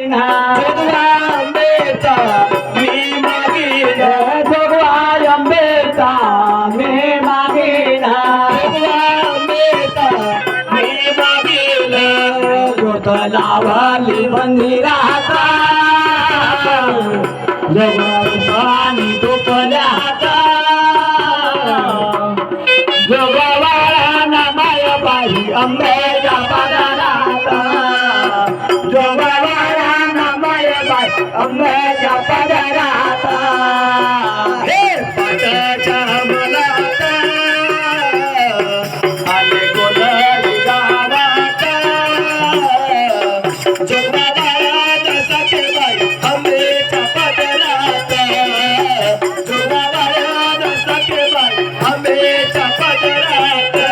मागीना जोगवा आंबेचा मी मागीना जोगवा आंबेचा मी मागीना जोगवा आंबेचा मी मागीना जोत लावली मंदिराचा जोगवा पाणी टोपल्या हाता जोगवाळा मायाबाई अंबेच्या पदराता जोगवाळा मायाबाई अंबेच्या पदराता हे पाटाच्या मनाता आले गोलरी गावात जोगवाळा सखेबाई अंबेच्या पदराता जोगवाळा सखेबाई अंबेच्या पदराता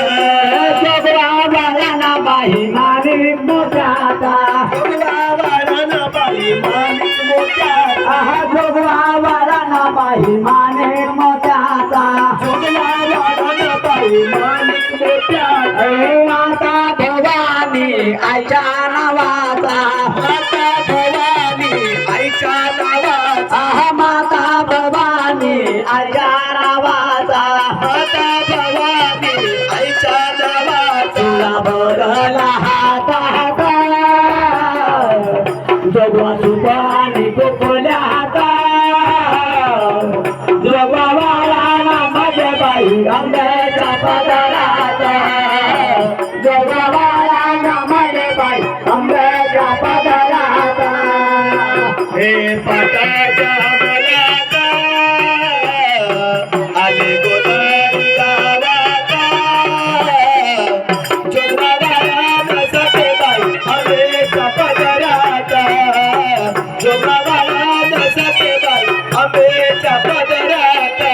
बाई माणिक मोत्याचा जोगवा वाळाना बाई माणिक मोत्याचा जोगवा वाळाना बाई माणिक मोत्याचा जोगवा वाळाना बाई माणिक मोत्याचा माता भवानी आईच्या नावाचा माता भवानी आईच्या नावाचा माता भवानी आईच्या नावाचा माता भवानी आईच्या नावाचा भरला हाता हाता जोगवा सुपानी टोपल्या हाता जोगवा वाळाना माझ्या बाई अंब्याच्या पदराता जोगवा वाळाना माझ्या बाई अंब्याच्या पदराता हे पाटाच्या मनाता आले गोलरी गावाता जोगवा वाळाना सखेबाई अंबेच्या पदराता जोगवा वाळाना सखेबाई अंबेच्या पदराता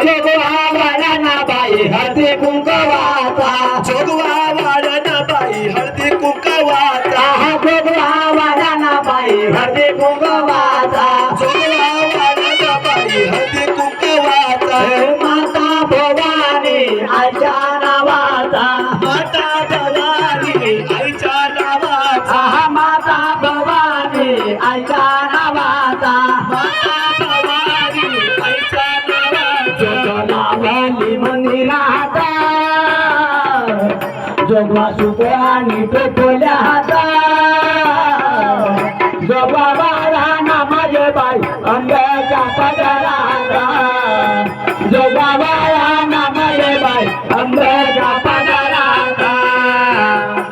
जोगवा वाळाना बाई हळदी कुंकवाचा जोगवा वाळाना बाई हळदी कुंकवाचा जोगवा वाळाना बाई हळदी कुंकवाचा जोगवा वाळाना बाई हळदी कुंकवाचा माता भवानी आईच्या नावाचा माता भवानी आईच्या नावाचा माता भवानी आईच्या नावाचा माता भवानी आईच्या नावाचा जोगवाली मंदिराता जोगवा सुपानी टोपल्या हाता जोगवा वाळाना माझे बाई अंब्याच्या पदराता जोगवा वाळाना माझे बाई अंब्याच्या पदराता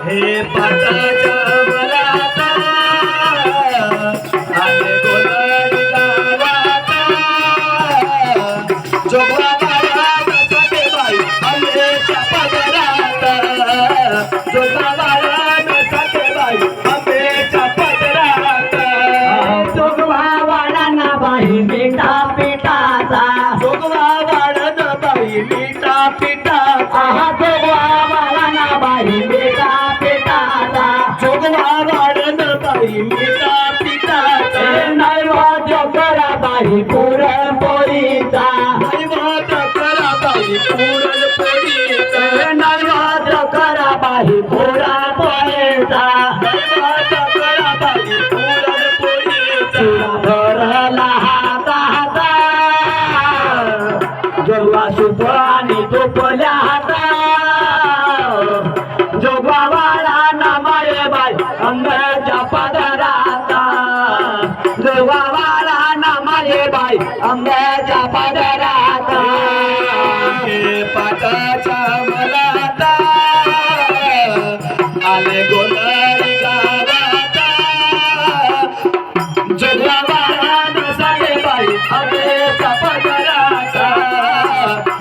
हे पाटाच्या मनाता आले गोलरी गावाता जोगवा वाळाना सखेबाई अंबेच्या पदराता जोगवा वाळाना सखेबाई अंबेच्या पदराता जोगवा वाळाना बाई मीठा पिठाचा जोगवा वाळाना बाई मीठा पिठाचा जोगवा वाळाना बाई मीठा पिठाचा जोगवा वाळाना बाई मीठा पिठाचा नैवेद्य करा बाई पुरणपोळीचा नैवेद्य करा बाई पुरणपोळीचा नैवेद्य करा बाई पुरणपोळीचा नैवेद्य करा बाई पुरणपोळीचा भरला हाता हाता जोगवा सुपानी टोपल्या हाता जोगवा वाळाना माये बाई अंब्याच्या पदराता जोगवा वाळाना माये बाई अंब्याच्या पदराता हे पाटाच्या मनाता आले गोलरी गावाता जोगवा वाळाना सखेबाई अंब्याच्या पदराता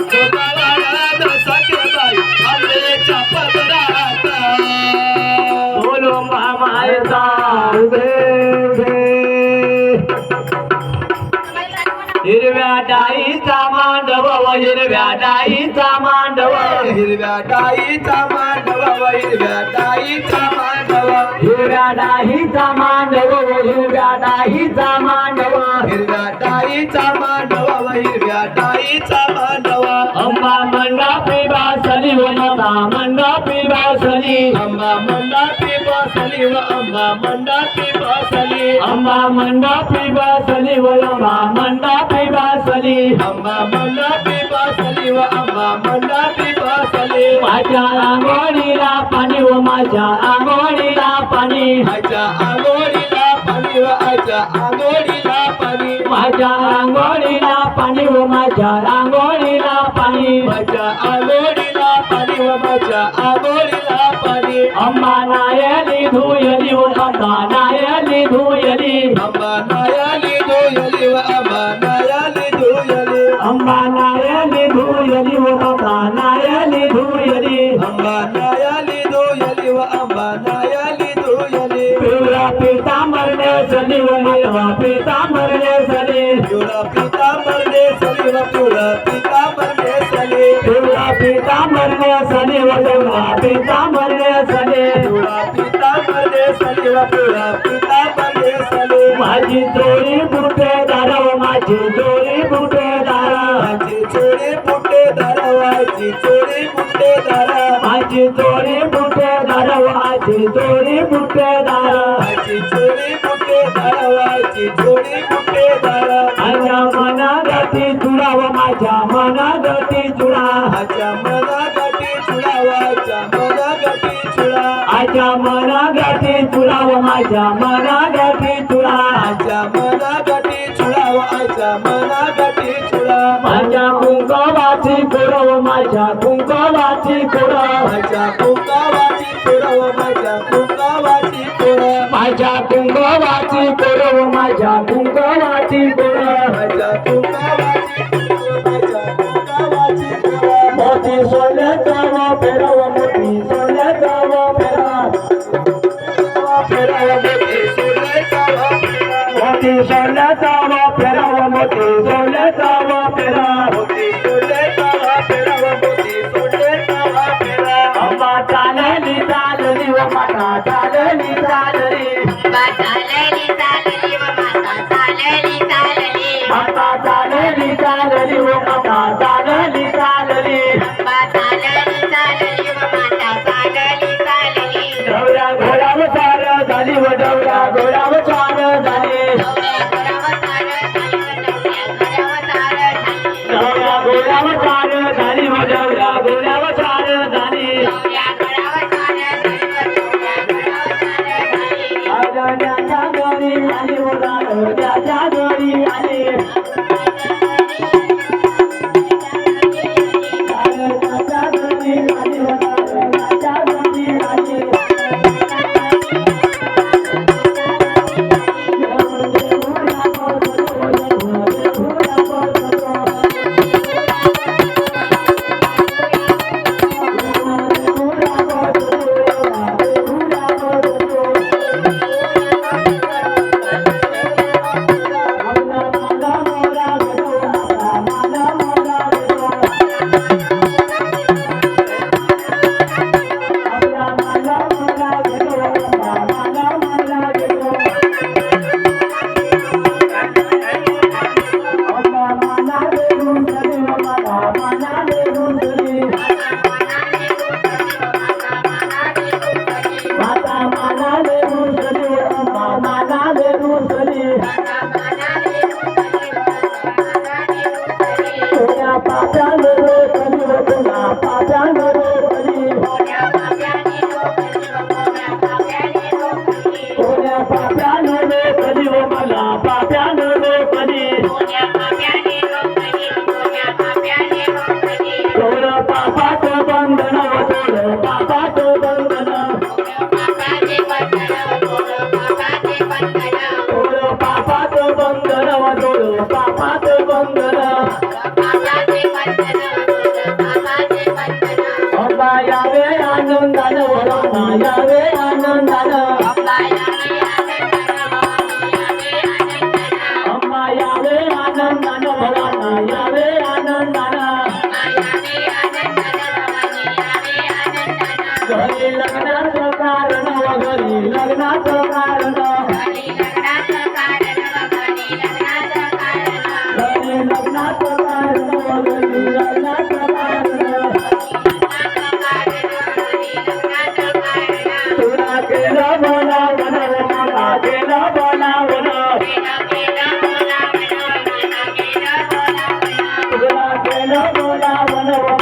जोगवा वाळाना सखेबाई अंब्याच्या पदराता बोलो महामायेचा हिरव्या डाळीचा मांडव हिरव्या डाळीचा मांडव हिरव्या डाळीचा मांडव हिरव्या डाळीचा मांडव हिरव्या डाळीचा मांडव हिरव्या डाळीचा मांडव हिरव्या डाळीचा मांडव हिरव्या डाळीचा मांडव अंबा मंडपी बासली व माता मंडपी बासली अंबा मंडपी बासली व अंबा मंडपी बासली अंबा मंडपी बसली व अंबा मंडपी बसली अंबा मंडपी बसली व अंबा मंडपी बसली माझ्या आंघोळीला पाणी व माझ्या आंघोळीला पाणी माझ्या आंघोळीला पाणी व आच्या आंघोळीला पाणी माझ्या आंघोळीला पाणी व माझ्या आंघोळीला पाणी माझ्या आंघोळीला पाणी व माझ्या आंघोळीला पाणी अंबा नायली धुयली व अंबा नायली धुयली अंबा नायली धुयली व अंबा नायली धुयली अंबा नायली धुयली व अंबा नायली धुयली अंबा नायली धुयली व अंबा नायली धुयली पिवळा पीतांबर नेसली व हिरवा पीतांबर नेसली पिवळा पीतांबर नेसली व पिवळा पीतांबर नेसली पिवळा पीतांबर नेसली व पिवळा पीतांबर नेसली पिवळा पीतांबर नेसली व पिवळा पीतांबर नेसली माझी चोरी बुटेदार व माझी चोरी बुटेदार माझी चोरी बुटेदार माझी चोरी बुटेदार माझी चोरी बुटेदार माझी चोरी बुटेदार माझी चोरी बुटेदार माझी चोरी बुटेदार माझ्या मनागती चुडा व माझ्या मनागती चुडा माझ्या मनागती चुडा माझ्या मनागती चुडा माझ्या मनागती चुडा व माझ्या मनागती चुडा माझ्या मनागती चुडा व माझ्या मनागती चुडा माझ्या कुंकवाची कोड व माझ्या कुंकवाची कोड माझ्या कुंकवाची कोड व माझ्या कुंकवाची कोड माझ्या कुंकवाची कोड व माझ्या कुंकवाची कोड माझ्या कुंकवाची कोड माझ्या कुंकवाची कोड मोठी सोन्याचा व फेरव मोठी सोन्याचा व फेरा फेरव मोठी सोन्याचा व फेरा मोठी सोन्याचा व फेरव मोठी सोन्याचा व फेरा मोठी सोन्याचा व फेरव मोठी सोन्याचा व फेरा अंबा चालली चालली व माता चालली चालली चालली चालली व माता चालली चालली माता चालली चालली व माता चालली चालली चालली चालली व माता चालली चालली डवऱ्या घोडावर सार झाली व डवऱ्या घोडावर सार झाली डवऱ्या घोडावर सार झाली व डवऱ्या घोडावर सार झाली आजण्याच्या घरी आली व दादोऱ्याच्या घरी आली दादोऱ्याच्या घरी आली व दादोऱ्याच्या घरी आली मन बोलावन